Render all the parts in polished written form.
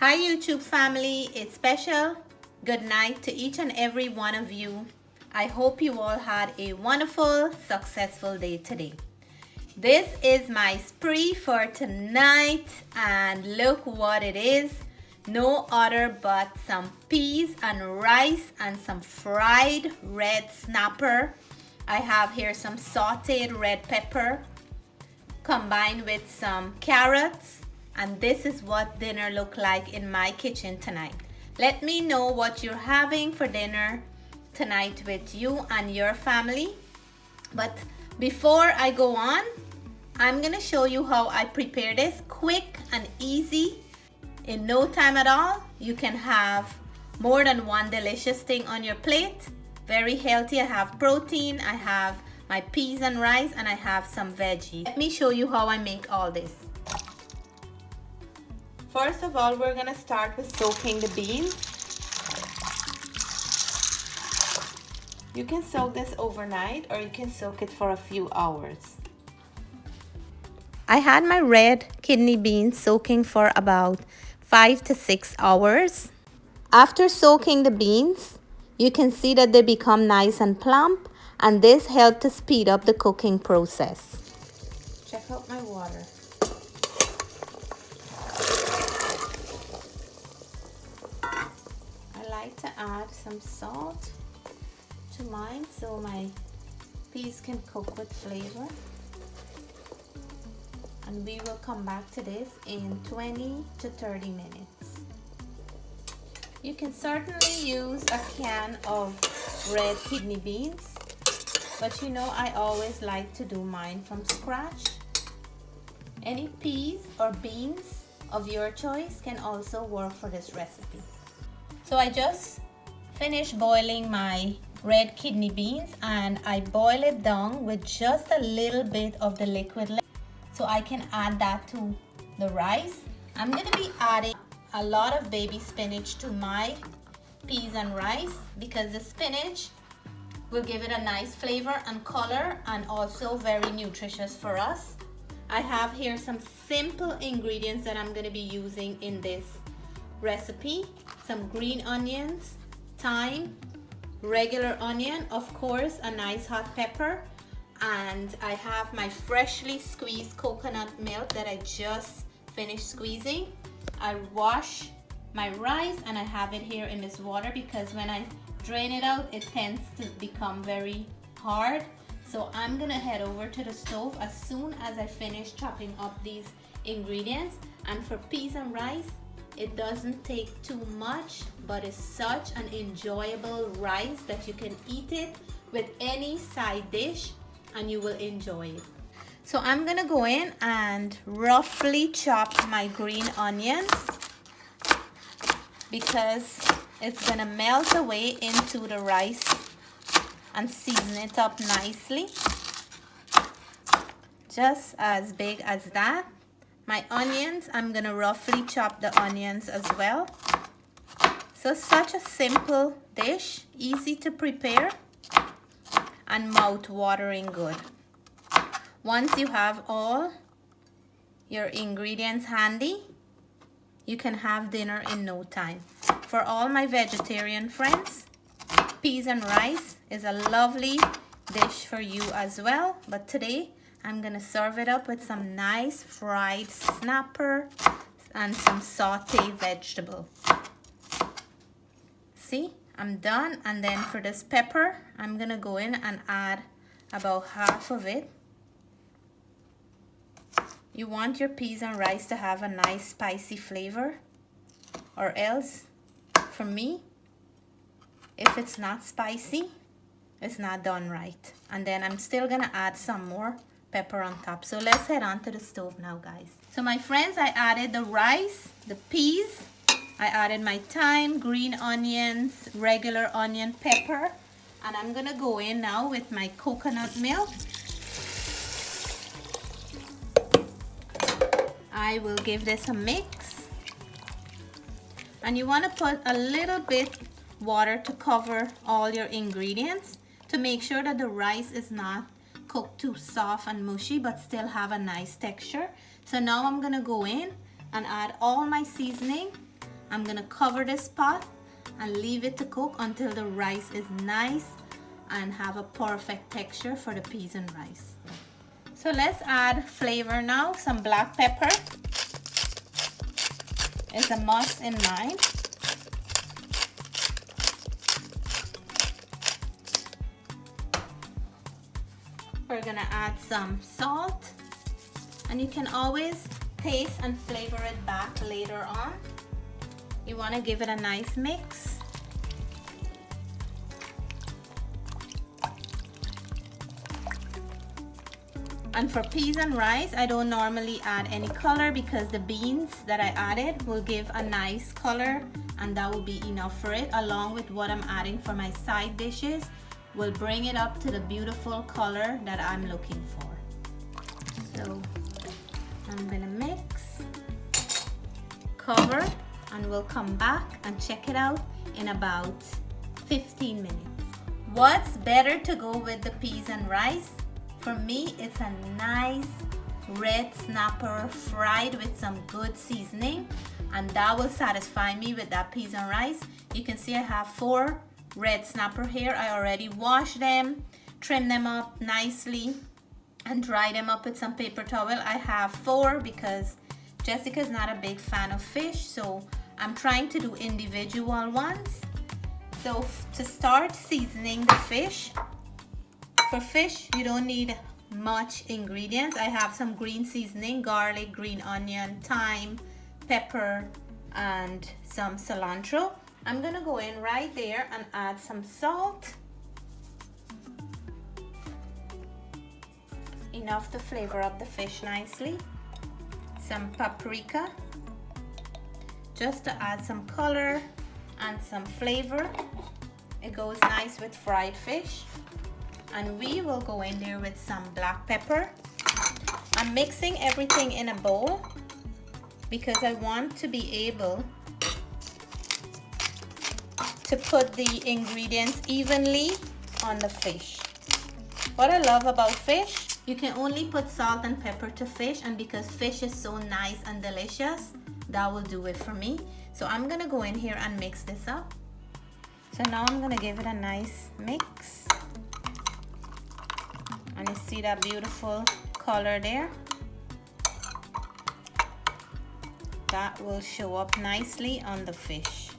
Hi YouTube family, it's special good night to each and every one of you. I hope you all had a wonderful, successful day today. This is my spree for tonight and look what it is. No other but some peas and rice and some fried red snapper. I have here some sauteed red pepper combined with some carrots. And this is what dinner look like in my kitchen tonight. Let me know what you're having for dinner tonight with you and your family. But before I go on, I'm gonna show you how I prepare this quick and easy. In no time at all, you can have more than one delicious thing on your plate. Very healthy. I have protein, I have my peas and rice, and I have some veggies. Let me show you how I make all this. First of all, we're gonna start with soaking the beans. You can soak this overnight or you can soak it for a few hours. I had my red kidney beans soaking for about 5 to 6 hours. After soaking the beans, you can see that they become nice and plump, and this helps to speed up the cooking process. Check out my water. I like to add some salt to mine so my peas can cook with flavor. And we will come back to this in 20 to 30 minutes. You can certainly use a can of red kidney beans, but you know I always like to do mine from scratch. Any peas or beans of your choice can also work for this recipe. So I just finished boiling my red kidney beans and I boil it down with just a little bit of the liquid so I can add that to the rice. I'm going to be adding a lot of baby spinach to my peas and rice because the spinach will give it a nice flavor and color and also very nutritious for us. I have here some simple ingredients that I'm going to be using in this recipe. Some green onions, thyme, regular onion, of course a nice hot pepper, and I have my freshly squeezed coconut milk that I just finished squeezing. I wash my rice and I have it here in this water because when I drain it out it tends to become very hard. So I'm gonna head over to the stove as soon as I finish chopping up these ingredients. And for peas and rice, it doesn't take too much, but it's such an enjoyable rice that you can eat it with any side dish and you will enjoy it. So I'm gonna go in and roughly chop my green onions because it's gonna melt away into the rice and season it up nicely. Just as big as that. My onions, I'm gonna roughly chop the onions as well. So such a simple dish, easy to prepare and mouth-watering good. Once you have all your ingredients handy, you can have dinner in no time. For all my vegetarian friends, peas and rice is a lovely dish for you as well, but today I'm gonna serve it up with some nice fried snapper and some sauteed vegetable. See, I'm done. And then for this pepper, I'm gonna go in and add about half of it. You want your peas and rice to have a nice spicy flavor, or else, for me, if it's not spicy, it's not done right. And then I'm still gonna add some more pepper on top. So let's head on to the stove now, guys. So my friends, I added the rice, the peas, I added my thyme, green onions, regular onion, pepper, and I'm gonna go in now with my coconut milk. I will give this a mix, and you want to put a little bit water to cover all your ingredients to make sure that the rice is not cooked too soft and mushy but still have a nice texture. So now I'm gonna go in and add all my seasoning. I'm gonna cover this pot and leave it to cook until the rice is nice and have a perfect texture for the peas and rice. So let's add flavor now. Some black pepper is a must in mine. We're gonna add some salt, and you can always taste and flavor it back later on. You want to give it a nice mix. And for peas and rice, I don't normally add any color because the beans that I added will give a nice color, and that will be enough for it, along with what I'm adding for my side dishes will bring it up to the beautiful color that I'm looking for. So I'm gonna mix, cover, and we'll come back and check it out in about 15 minutes. What's better to go with the peas and rice? For me, it's a nice red snapper fried with some good seasoning, and that will satisfy me with that peas and rice. You can see I have 4 red snapper here. I already washed them, trimmed them up nicely, and dry them up with some paper towel. I have 4 because Jessica's not a big fan of fish, so I'm trying to do individual ones. So to start seasoning the fish, for fish you don't need much ingredients. I have some green seasoning, garlic, green onion, thyme, pepper, and some cilantro. I'm gonna go in right there and add some salt, enough to flavor up the fish nicely, some paprika, just to add some color and some flavor. It goes nice with fried fish. And we will go in there with some black pepper. I'm mixing everything in a bowl because I want to be able to put the ingredients evenly on the fish. What I love about fish, you can only put salt and pepper to fish, and because fish is so nice and delicious, that will do it for me. So I'm gonna go in here and mix this up. So now I'm gonna give it a nice mix. And you see that beautiful color there? That will show up nicely on the fish.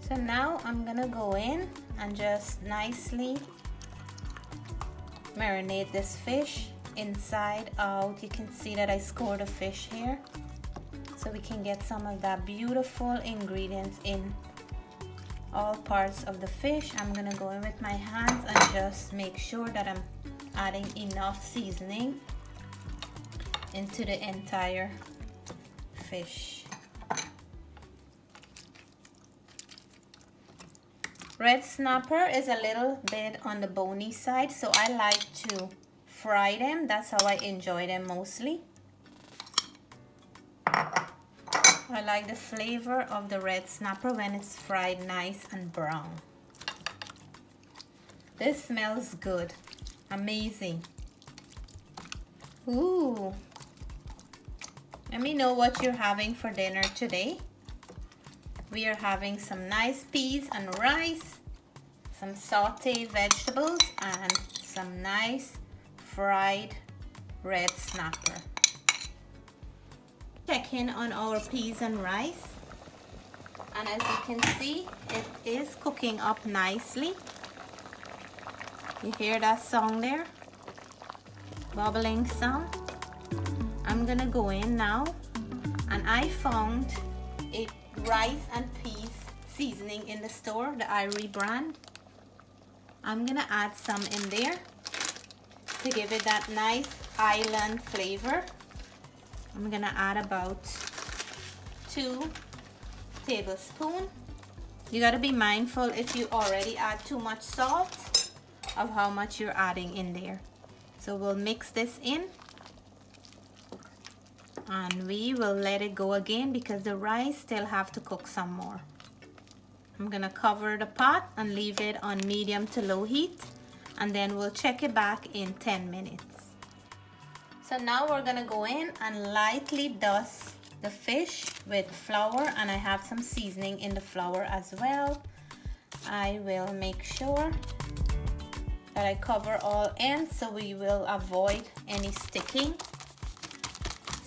So now I'm gonna go in and just nicely marinate this fish inside out. You can see that I scored the fish here, so we can get some of that beautiful ingredients in all parts of the fish. I'm gonna go in with my hands and just make sure that I'm adding enough seasoning into the entire fish. Red snapper is a little bit on the bony side, so I like to fry them. That's how I enjoy them mostly. I like the flavor of the red snapper when it's fried nice and brown. This smells good. Amazing. Ooh. Let me know what you're having for dinner today. We are having some nice peas and rice, some sautéed vegetables, and some nice fried red snapper. Check in on our peas and rice, and as you can see, it is cooking up nicely. You hear that song there? Bubbling sound. I'm gonna go in now, and I found a rice and peas seasoning in the store, the Irie brand. I'm gonna add some in there to give it that nice island flavor. I'm gonna add about 2 tablespoons. You gotta be mindful if you already add too much salt of how much you're adding in there. So we'll mix this in, and we will let it go again because the rice still have to cook some more. I'm gonna cover the pot and leave it on medium to low heat, and then we'll check it back in 10 minutes. So now we're gonna go in and lightly dust the fish with flour, and I have some seasoning in the flour as well. I will make sure that I cover all ends so we will avoid any sticking.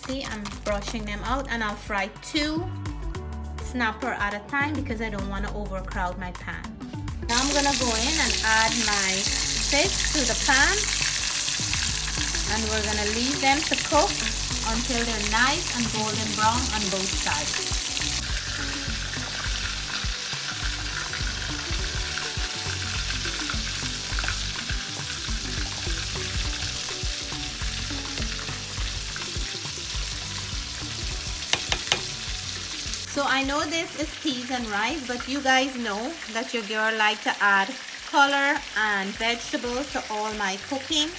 See, I'm brushing them out, and I'll fry 2 snapper at a time because I don't want to overcrowd my pan. Now I'm gonna go in and add my fish to the pan, and we're gonna leave them to cook until they're nice and golden brown on both sides. So I know this is peas and rice, but you guys know that your girl like to add color and vegetables to all my cooking.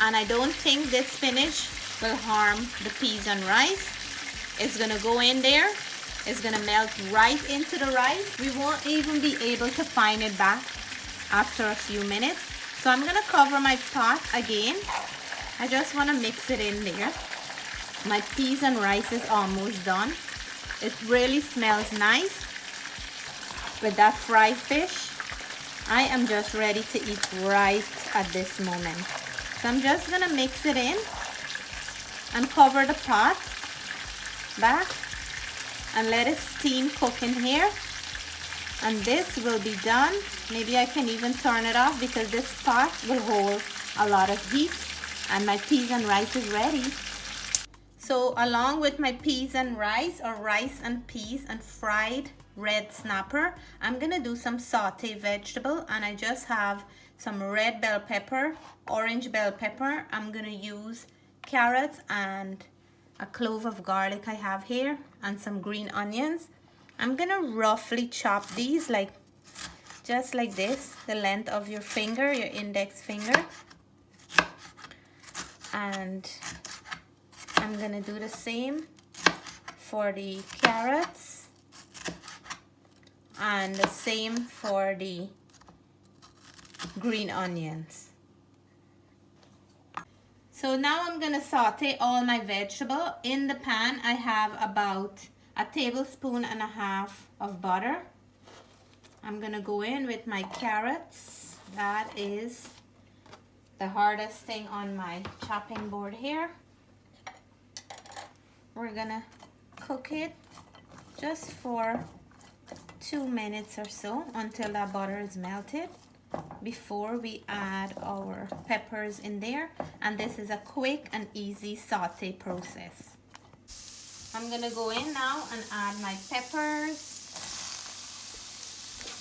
And I don't think this spinach will harm the peas and rice. It's gonna go in there. It's gonna melt right into the rice. We won't even be able to find it back after a few minutes. So I'm gonna cover my pot again. I just wanna mix it in there. My peas and rice is almost done. It really smells nice with that fried fish. I am just ready to eat right at this moment. So I'm just gonna mix it in and cover the pot back and let it steam cook in here. And this will be done. Maybe I can even turn it off because this pot will hold a lot of heat, and my peas and rice is ready. So along with my peas and rice, or rice and peas and fried red snapper, I'm gonna do some sauté vegetable, and I just have some red bell pepper, orange bell pepper. I'm gonna use carrots and a clove of garlic I have here, and some green onions. I'm gonna roughly chop these like just like this, the length of your finger, your index finger. And I'm gonna do the same for the carrots and the same for the green onions. So now I'm gonna saute all my vegetable. In the pan I have about 1.5 tablespoons of butter. I'm gonna go in with my carrots. That is the hardest thing on my chopping board here. We're gonna cook it just for 2 minutes or so until that butter is melted before we add our peppers in there. And this is a quick and easy saute process. I'm gonna go in now and add my peppers.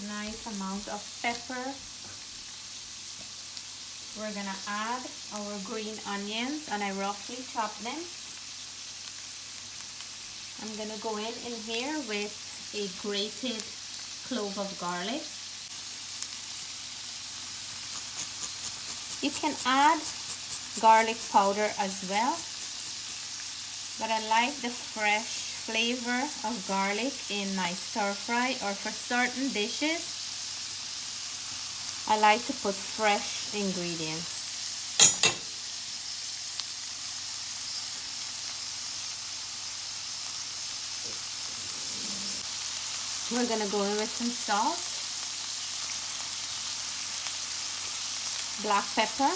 Nice amount of pepper. We're gonna add our green onions, and I roughly chop them. I'm gonna go in here with a grated clove of garlic. You can add garlic powder as well, but I like the fresh flavor of garlic in my stir fry, or for certain dishes I like to put fresh ingredients. We're gonna go in with some salt, black pepper,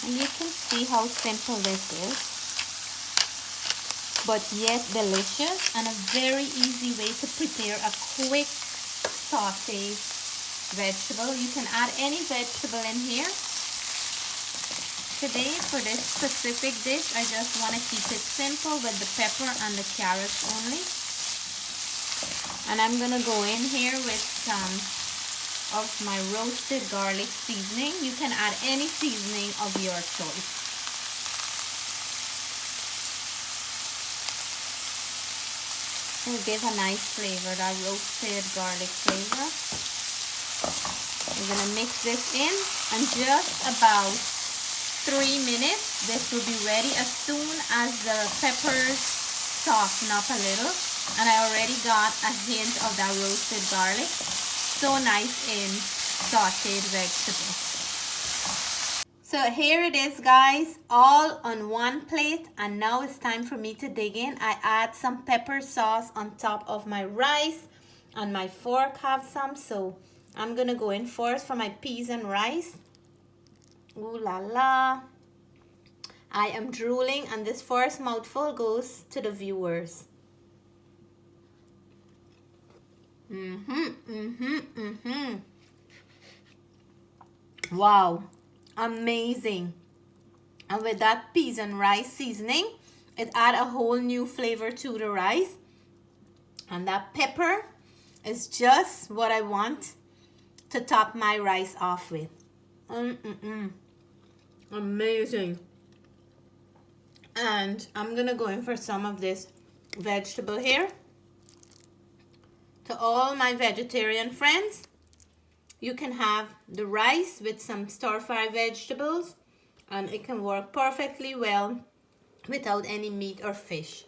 and you can see how simple this is, but yet delicious, and a very easy way to prepare a quick sauté vegetable. You can add any vegetable in here. Today, for this specific dish, I just want to keep it simple with the pepper and the carrots only. And I'm going to go in here with some of my roasted garlic seasoning. You can add any seasoning of your choice. It will give a nice flavor, that roasted garlic flavor. We're going to mix this in, and just about 3 minutes, this will be ready. As soon as the peppers soften up a little, and I already got a hint of that roasted garlic. So nice in sautéed vegetables. So here it is, guys, all on one plate, and now it's time for me to dig in. I add some pepper sauce on top of my rice, and my fork have some, so I'm gonna go in first for my peas and rice. Ooh la la. I am drooling, and this first mouthful goes to the viewers. Wow, amazing. And with that peas and rice seasoning, it add a whole new flavor to the rice. And that pepper is just what I want to top my rice off with. Amazing. And I'm gonna go in for some of this vegetable here. To all my vegetarian friends, you can have the rice with some stir-fry vegetables, and it can work perfectly well without any meat or fish.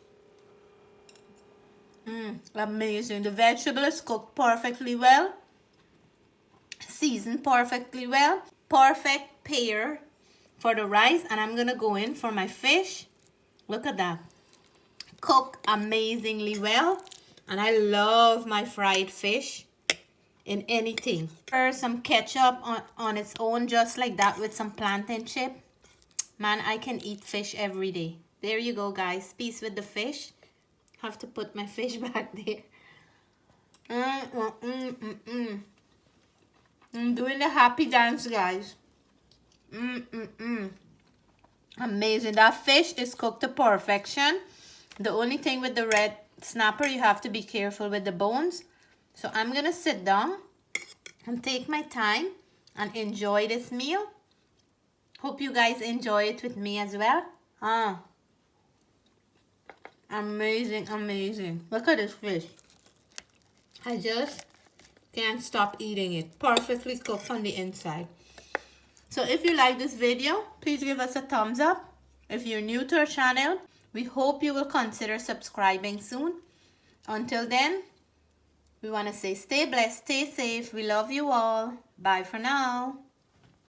Amazing. The vegetable is cooked perfectly well, seasoned perfectly well, perfect pair for the rice. And I'm gonna go in for my fish. Look at that, cooked amazingly well. And I love my fried fish in anything. Or some ketchup on its own, just like that, with some plantain chip. Man, I can eat fish every day. There you go, guys. Peace with the fish. Have to put my fish back there. I'm doing the happy dance, guys. Amazing. That fish is cooked to perfection. The only thing with the red snapper, you have to be careful with the bones. So I'm gonna sit down and take my time and enjoy this meal. Hope you guys enjoy it with me as well. Amazing, amazing. Look at this fish. I just can't stop eating it. Perfectly cooked on the inside. So if you like this video, please give us a thumbs up. If you're new to our channel, we hope you will consider subscribing soon. Until then, we want to say stay blessed, stay safe. We love you all. Bye for now.